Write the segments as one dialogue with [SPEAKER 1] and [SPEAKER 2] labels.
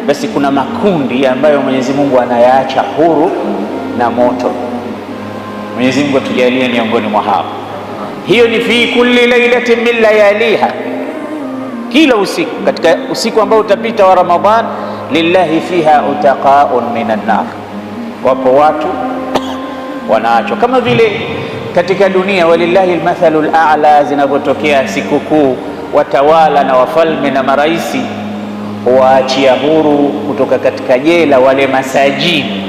[SPEAKER 1] basi kuna makundi ambayo Mwenyezi Mungu anayaacha huru na moto. Mwenyezi Mungu atujalie miongoni mwa hao. Hiyo ni fi kulli lailatin min layaliha, kila usiku katika usiku ambao utapita wa Ramadhan, lillahi fiha utaqaun minan nar, wapo watu wanaachwa. Kama vile katika dunia walillahi almathalul a'la, zinapotokea sikukuu, watawala na wafalme na maraisi huwaachia huru kutoka katika jela wale masajini.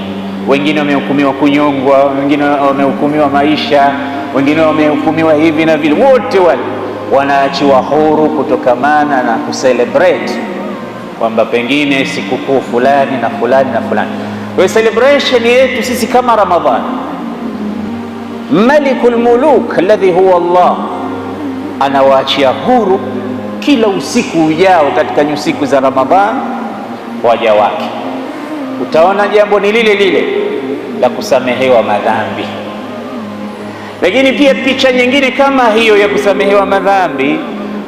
[SPEAKER 1] Wengine wamehukumiwa kunyongwa, wengine wamehukumiwa maisha, wengine wamehukumiwa hivi na vile, wote wale wanaachiwa huru kutokamana na kucelebrate kwamba pengine sikukuu fulani na fulani na fulani. Kwa celebration yetu sisi kama Ramadhan, Malikul Muluk alladhi huwa Allah anawaachia huru kila usiku ujao katika nyusiku za Ramadhan waja wake. Utaona jambo ni lile lile la kusamehewa madhambi. Lakini pia picha nyingine kama hiyo ya kusamehewa madhambi,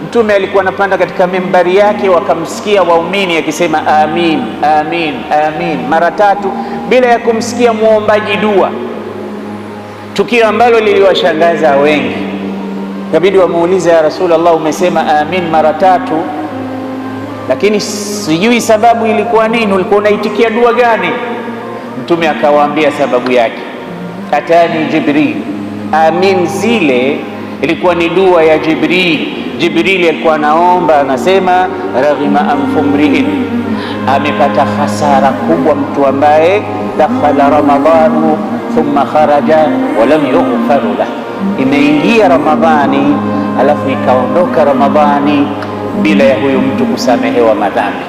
[SPEAKER 1] Mtume alikuwa anapanda katika mimbari yake, wakamsikia waumini akisema amin amin amin mara 3 bila ya kumsikia muombaji dua, tukio ambalo liliwashangaza wengi. Kabidi wamuulize, ya Rasulullah, umesema amin mara 3 lakini sijui sababu ilikuwa nini, ulikuwa unaitikia dua gani? Mtume akawaambia sababu yake, atani Jibril. Amin zile ilikuwa ni dua ya Jibril. Jibril alikuwa anaomba, anasema raghima anfumriin, amepata hasara kubwa mtu ambaye dakhala Ramadhanu thumma kharaja wa lam yughfaru lahu, imeingia Ramadhani alafu ikaondoka Ramadhani bila ya huyu mtu kusamehewa madhambi.